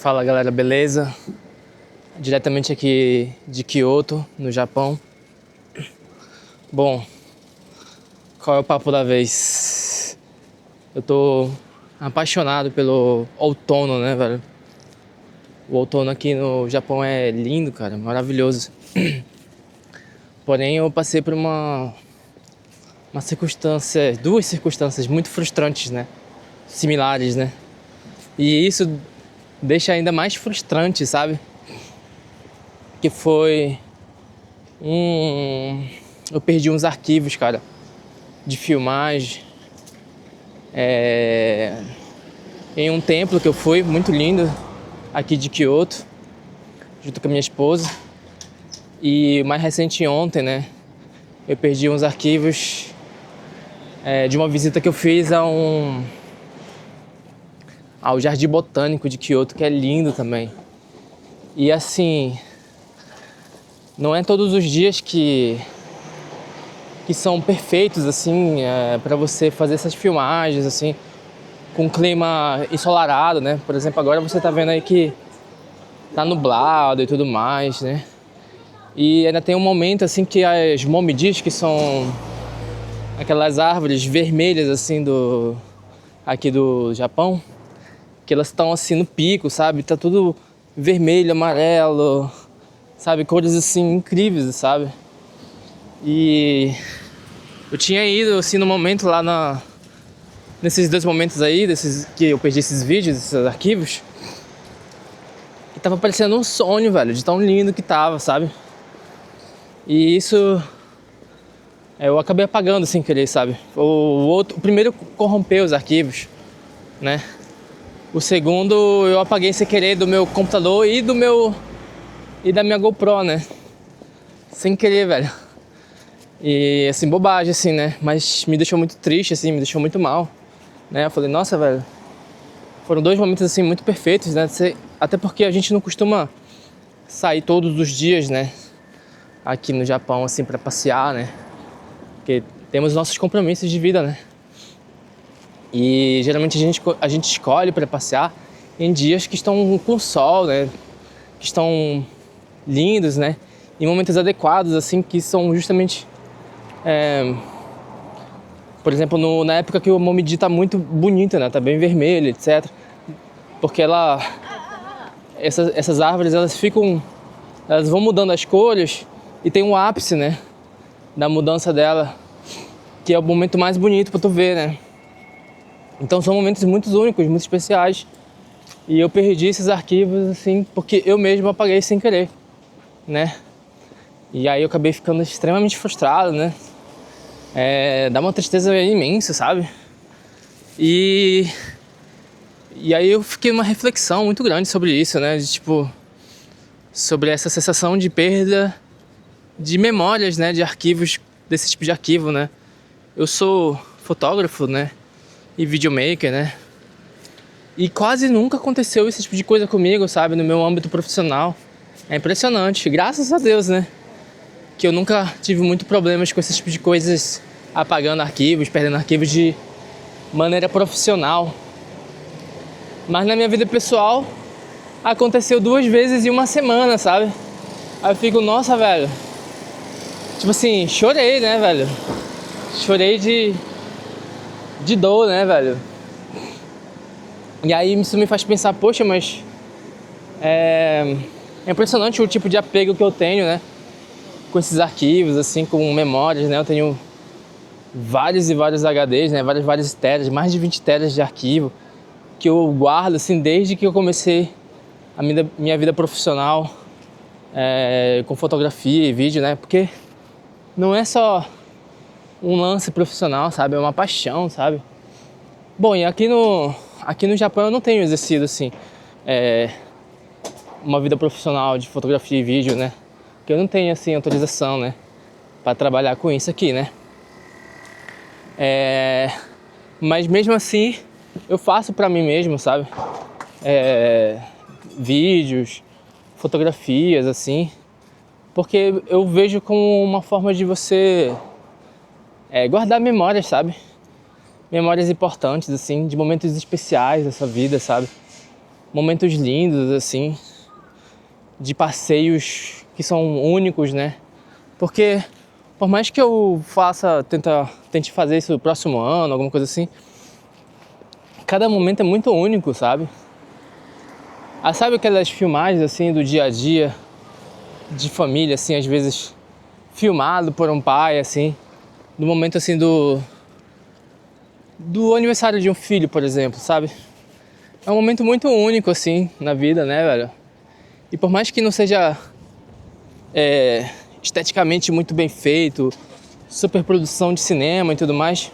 Fala galera, beleza? Diretamente aqui de Kyoto, no Japão. Bom, qual é o papo da vez? Eu tô apaixonado pelo outono, né, velho? O outono aqui no Japão é lindo, cara, maravilhoso. Porém, eu passei por duas circunstâncias muito frustrantes, né? Similares, né? E isso deixa ainda mais frustrante, sabe? Que foi eu perdi uns arquivos, cara, de filmagem em um templo que eu fui, muito lindo, aqui de Kyoto, junto com a minha esposa. E mais recente, ontem, né, eu perdi uns arquivos de uma visita que eu fiz ao Jardim Botânico de Kyoto, que é lindo também. E assim, não é todos os dias que são perfeitos, assim, para você fazer essas filmagens, assim, com clima ensolarado, né? Por exemplo, agora você tá vendo aí que tá nublado e tudo mais, né? E ainda tem um momento, assim, que as momidis, que são aquelas árvores vermelhas, assim, aqui do Japão, que elas estão, assim, no pico, sabe? Tá tudo vermelho, amarelo, sabe? Cores, assim, incríveis, sabe? E eu tinha ido, assim, no momento lá nesses dois momentos aí, que eu perdi esses vídeos, esses arquivos, e tava parecendo um sonho, velho, de tão lindo que tava, sabe? E isso eu acabei apagando sem querer, sabe? O primeiro corrompeu os arquivos, né? O segundo eu apaguei sem querer do meu computador e da minha GoPro, né? Sem querer, velho. E assim, bobagem, assim, né? Mas me deixou muito triste, assim, me deixou muito mal, né? Eu falei, nossa, velho, foram dois momentos, assim, muito perfeitos, né? Até porque a gente não costuma sair todos os dias, né? Aqui no Japão, assim, pra passear, né? Porque temos nossos compromissos de vida, né? E geralmente a gente escolhe pra passear em dias que estão com sol, né? Que estão lindos, né? Em momentos adequados, assim, que são justamente... por exemplo, na época que o momiji tá muito bonita, né? Tá bem vermelho, etc. Porque essas árvores, elas vão mudando as cores e tem um ápice, né? Da mudança dela, que é o momento mais bonito pra tu ver, né? Então são momentos muito únicos, muito especiais. E eu perdi esses arquivos, assim, porque eu mesmo apaguei sem querer, né? E aí eu acabei ficando extremamente frustrado, né? Dá uma tristeza imensa, sabe? E aí eu fiquei numa reflexão muito grande sobre isso, né? Sobre essa sensação de perda de memórias, né? De arquivos, desse tipo de arquivo, né? Eu sou fotógrafo, né? E videomaker, né? E quase nunca aconteceu esse tipo de coisa comigo, sabe? No meu âmbito profissional. É impressionante, graças a Deus, né? Que eu nunca tive muito problemas com esse tipo de coisas, apagando arquivos, perdendo arquivos de maneira profissional. Mas na minha vida pessoal, aconteceu 2 vezes em uma semana, sabe? Aí eu fico, nossa, velho. Tipo assim, chorei, né, velho? Chorei de dor, né, velho? E aí isso me faz pensar, poxa, mas... É impressionante o tipo de apego que eu tenho, né? Com esses arquivos, assim, com memórias, né? Eu tenho vários e vários HDs, né? Várias teras, mais de 20 teras de arquivo que eu guardo, assim, desde que eu comecei a minha vida profissional com fotografia e vídeo, né? Porque não é só um lance profissional, sabe? É uma paixão, sabe? Bom, e aqui no Japão eu não tenho exercido, assim, uma vida profissional de fotografia e vídeo, né? Porque eu não tenho, assim, autorização, né? Pra trabalhar com isso aqui, né? Mas mesmo assim, eu faço pra mim mesmo, sabe? Vídeos, fotografias, assim. Porque eu vejo como uma forma de você guardar memórias, sabe? Memórias importantes, assim, de momentos especiais da sua vida, sabe? momentos lindos, assim, de passeios que são únicos, né? Porque por mais que eu tente fazer isso no próximo ano, alguma coisa assim, cada momento é muito único, sabe? Ah, sabe aquelas filmagens assim do dia a dia, de família, assim, às vezes filmado por um pai, assim, no momento assim do aniversário de um filho, por exemplo, sabe? É um momento muito único, assim, na vida, né, velho? E por mais que não seja esteticamente muito bem feito, super produção de cinema e tudo mais,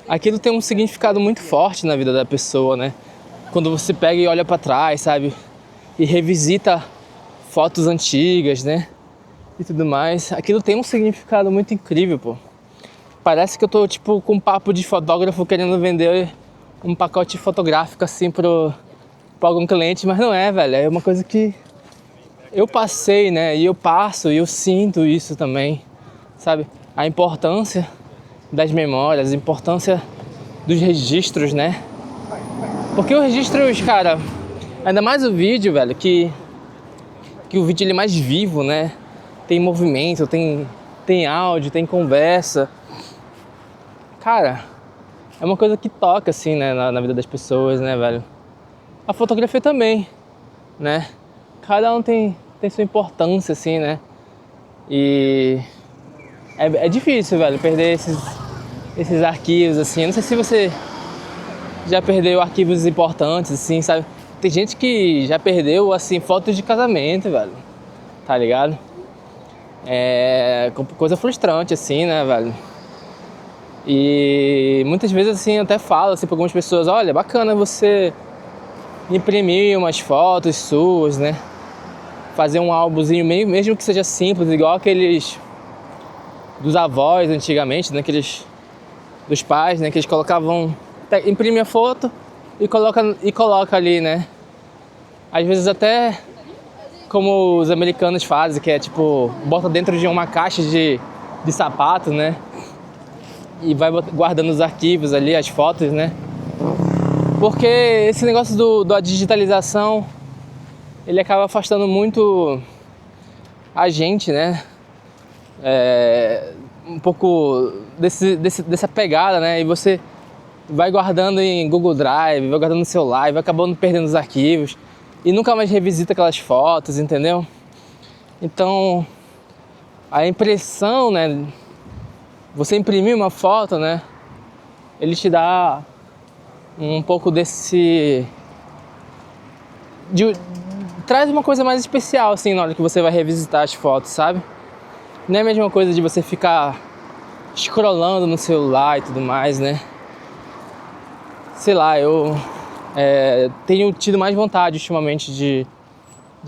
aquilo tem um significado muito forte na vida da pessoa, né? Quando você pega e olha pra trás, sabe? E revisita fotos antigas, né? E tudo mais, aquilo tem um significado muito incrível, pô. Parece que eu tô, tipo, com um papo de fotógrafo querendo vender um pacote fotográfico, assim, pra algum cliente, mas não é, velho. É uma coisa que eu passei, né? E eu passo e eu sinto isso também, sabe? A importância das memórias, a importância dos registros, né? Porque os registros, cara, ainda mais o vídeo, velho, que o vídeo ele é mais vivo, né? Tem movimento, tem áudio, tem conversa. Cara, é uma coisa que toca, assim, né, na vida das pessoas, né, velho? A fotografia também, né? Cada um tem sua importância, assim, né? E é difícil, velho, perder esses arquivos, assim. Eu não sei se você já perdeu arquivos importantes, assim, sabe? Tem gente que já perdeu, assim, fotos de casamento, velho. Tá ligado? É coisa frustrante, assim, né, velho? E muitas vezes, assim, eu até falo, assim, pra algumas pessoas, olha, bacana você imprimir umas fotos suas, né? Fazer um álbumzinho, mesmo que seja simples, igual aqueles dos avós antigamente, né? Aqueles dos pais, né? Que eles colocavam, imprime a foto e coloca ali, né? Às vezes até como os americanos fazem, que é tipo, bota dentro de uma caixa de sapato, né? E vai guardando os arquivos ali, as fotos, né? Porque esse negócio da digitalização, ele acaba afastando muito a gente, né? Um pouco dessa pegada, né? E você vai guardando em Google Drive, vai guardando no celular, vai acabando perdendo os arquivos e nunca mais revisita aquelas fotos, entendeu? Então, a impressão, né? Você imprimir uma foto, né? Ele te dá um pouco traz uma coisa mais especial, assim, na hora que você vai revisitar as fotos, sabe? Não é a mesma coisa de você ficar scrollando no celular e tudo mais, né? Sei lá, eu tenho tido mais vontade ultimamente de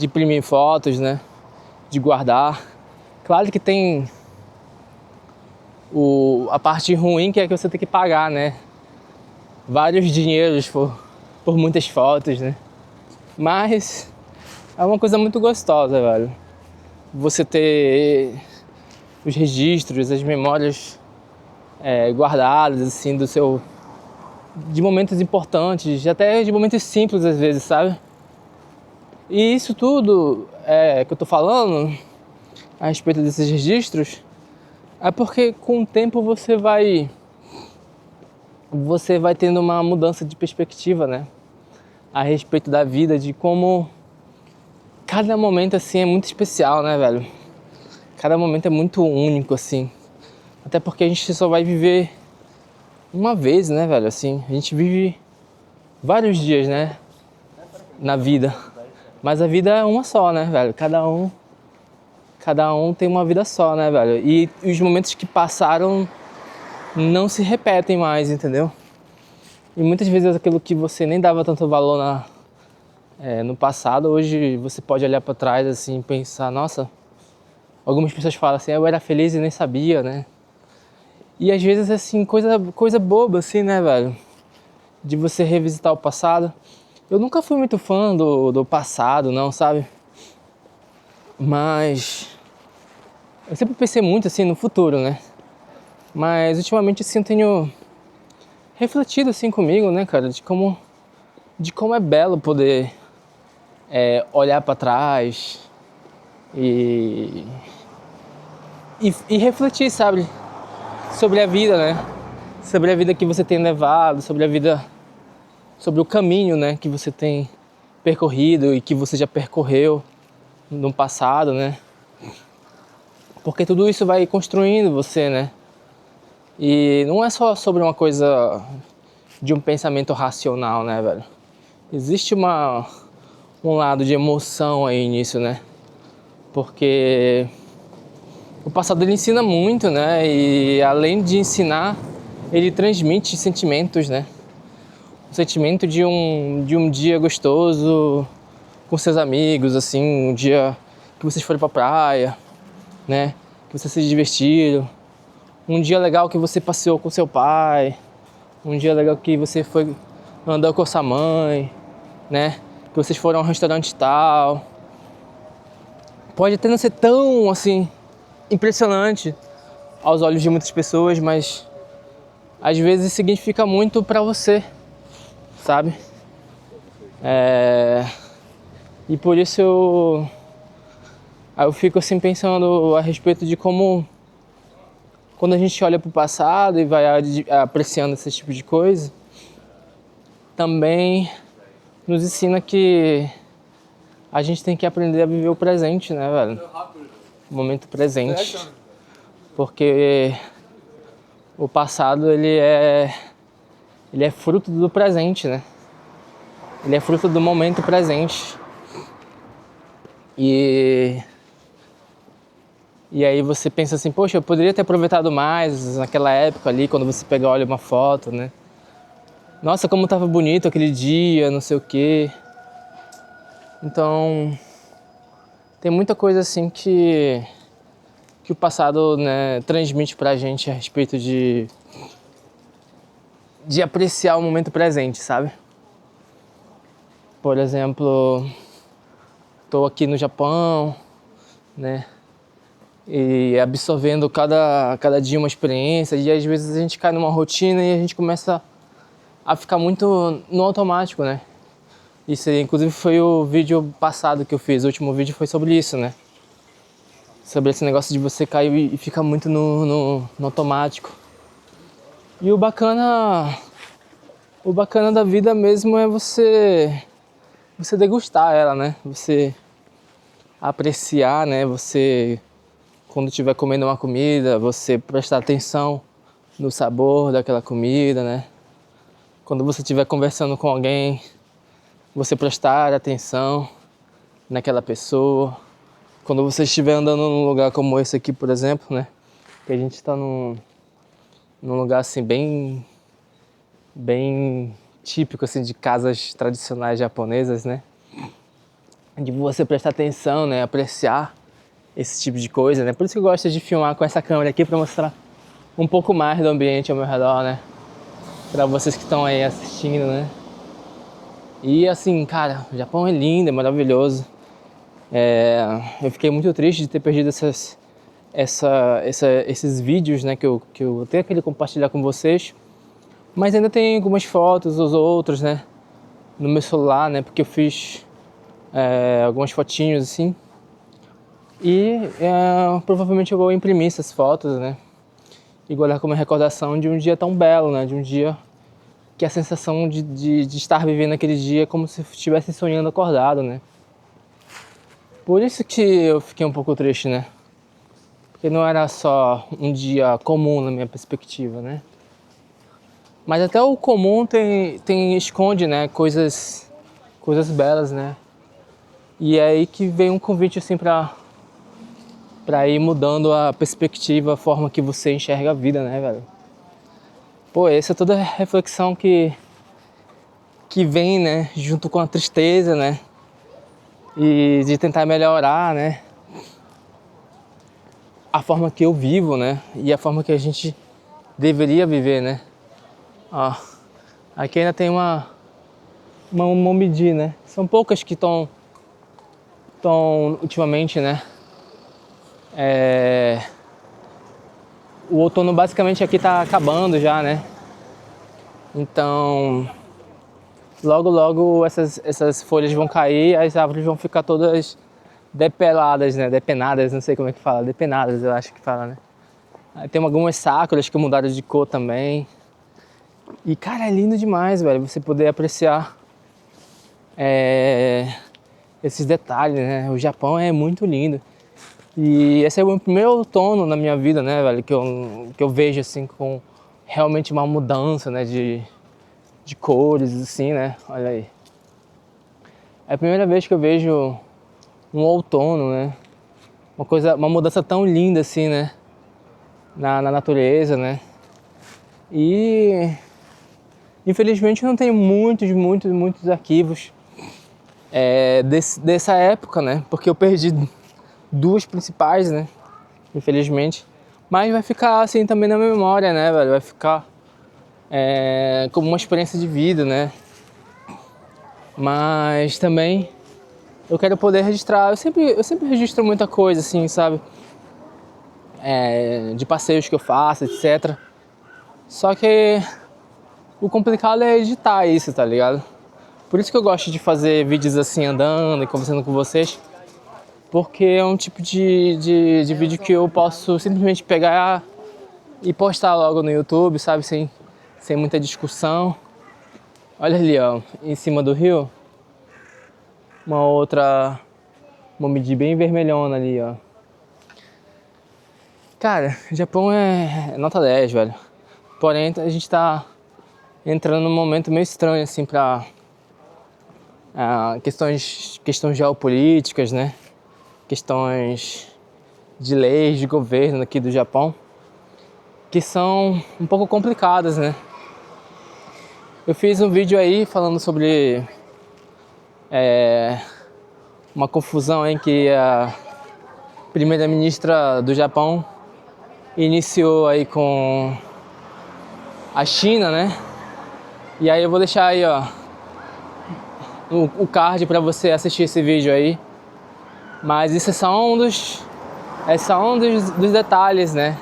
imprimir fotos, né? De guardar. Claro que tem a parte ruim, que é que você tem que pagar, né? Vários dinheiros por muitas fotos, né? Mas é uma coisa muito gostosa, velho. Você ter os registros, as memórias guardadas, assim, de momentos importantes, até de momentos simples às vezes, sabe? E isso tudo que eu tô falando a respeito desses registros é porque com o tempo você vai tendo uma mudança de perspectiva, né? A respeito da vida, de como cada momento, assim, é muito especial, né, velho? Cada momento é muito único, assim. Até porque a gente só vai viver uma vez, né, velho? Assim, a gente vive vários dias, né? Na vida. Mas a vida é uma só, né, velho? Cada um tem uma vida só, né, velho? E os momentos que passaram não se repetem mais, entendeu? E muitas vezes aquilo que você nem dava tanto valor no passado, hoje você pode olhar pra trás assim e pensar, nossa, algumas pessoas falam assim, eu era feliz e nem sabia, né? E às vezes assim, coisa boba assim, né, velho? De você revisitar o passado. Eu nunca fui muito fã do passado, não, sabe? Mas eu sempre pensei muito assim no futuro, né? Mas ultimamente assim eu tenho refletido assim comigo, né, cara, de como de como é belo poder olhar para trás e refletir, sabe, sobre a vida, né? Sobre a vida que você tem levado, sobre a vida, sobre o caminho, né, que você tem percorrido e que você já percorreu no passado, né? Porque tudo isso vai construindo você, né? E não é só sobre uma coisa de um pensamento racional, né, velho? Existe um lado de emoção aí nisso, né? Porque o passado ele ensina muito, né? E além de ensinar, ele transmite sentimentos, né? O sentimento de um dia gostoso com seus amigos, assim, um dia que vocês foram pra praia, né? Que vocês se divertiram. Um dia legal que você passeou com seu pai. Um dia legal que você foi andar com sua mãe, né? Que vocês foram a um restaurante tal. Pode até não ser tão, assim, impressionante aos olhos de muitas pessoas, mas às vezes significa muito pra você, sabe? E por isso eu fico assim pensando a respeito de como quando a gente olha pro passado e vai apreciando esse tipo de coisa, também nos ensina que a gente tem que aprender a viver o presente, né, velho? O momento presente. Porque o passado, ele é fruto do presente, né? Ele é fruto do momento presente. E aí você pensa assim, poxa, eu poderia ter aproveitado mais naquela época ali, quando você pega e olha uma foto, né? Nossa, como tava bonito aquele dia, não sei o quê. Então, tem muita coisa assim que o passado, né, transmite pra gente a respeito de apreciar o momento presente, sabe? Por exemplo, tô aqui no Japão, né? E absorvendo cada dia uma experiência, e às vezes a gente cai numa rotina e a gente começa a ficar muito no automático, né? Isso aí, inclusive, foi o vídeo passado que eu fiz, o último vídeo foi sobre isso, né? Sobre esse negócio de você cair e ficar muito no automático. E o bacana da vida mesmo é você degustar ela, né? Você apreciar, né? Você, quando estiver comendo uma comida, você prestar atenção no sabor daquela comida, né? Quando você estiver conversando com alguém, você prestar atenção naquela pessoa. Quando você estiver andando num lugar como esse aqui, por exemplo, né? Que a gente está num lugar assim bem típico assim de casas tradicionais japonesas, né? De você prestar atenção, né? Apreciar esse tipo de coisa, né? Por isso que eu gosto de filmar com essa câmera aqui para mostrar um pouco mais do ambiente ao meu redor, né? Para vocês que estão aí assistindo, né? E assim, cara, o Japão é lindo, é maravilhoso. Eu fiquei muito triste de ter perdido esses vídeos, né, que eu tenho que compartilhar com vocês. Mas ainda tem algumas fotos, os outros, né, no meu celular, né, porque eu fiz algumas fotinhos assim. E provavelmente eu vou imprimir essas fotos, né, e guardar como recordação de um dia tão belo, né, de um dia que a sensação de estar vivendo aquele dia é como se estivesse sonhando acordado, né. Por isso que eu fiquei um pouco triste, né? Porque não era só um dia comum na minha perspectiva, né? Mas até o comum esconde, né? Coisas belas, né? E é aí que vem um convite assim pra ir mudando a perspectiva, a forma que você enxerga a vida, né, velho? Pô, essa é toda a reflexão que vem, né? Junto com a tristeza, né? E de tentar melhorar, né? A forma que eu vivo, né? E a forma que a gente deveria viver, né? Ó, aqui ainda tem uma momidi, né? São poucas que estão ultimamente, né? O outono basicamente aqui tá acabando já, né? Então logo logo essas folhas vão cair, as árvores vão ficar todas depeladas, né? Depenadas, não sei como é que fala, depenadas eu acho que fala, né? Aí tem algumas sácuras que mudaram de cor também. E cara, é lindo demais, velho, você poder apreciar esses detalhes, né? O Japão é muito lindo. E esse é o primeiro outono na minha vida, né, velho, que eu vejo assim com realmente uma mudança, né, de cores, assim, né? Olha aí. É a primeira vez que eu vejo um outono, né? Uma mudança tão linda assim, né? Na natureza, né? E infelizmente eu não tenho muitos arquivos dessa época, né? Porque eu perdi duas principais, né? Infelizmente. Mas vai ficar assim também na memória, né, velho? Vai ficar como uma experiência de vida, né? Mas também eu quero poder registrar. Eu sempre registro muita coisa, assim, sabe? De passeios que eu faço, etc. Só que o complicado é editar isso, tá ligado? Por isso que eu gosto de fazer vídeos assim, andando e conversando com vocês. Porque é um tipo de vídeo que eu posso simplesmente pegar e postar logo no YouTube, sabe? Sem muita discussão. Olha ali, ó, em cima do rio. Uma outra Momiji bem vermelhona ali, ó. Cara, Japão é nota 10, velho. Porém, a gente tá entrando num momento meio estranho, assim, pra questões geopolíticas, né? Questões de leis de governo aqui do Japão, que são um pouco complicadas, né? Eu fiz um vídeo aí falando sobre uma confusão em que a primeira-ministra do Japão iniciou aí com a China, né? E aí eu vou deixar aí, ó, o card para você assistir esse vídeo aí. Mas isso é só dos detalhes, né?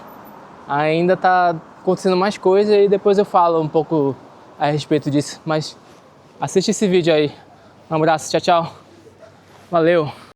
Ainda tá acontecendo mais coisa e depois eu falo um pouco a respeito disso. Mas assiste esse vídeo aí. Um abraço, tchau, tchau. Valeu!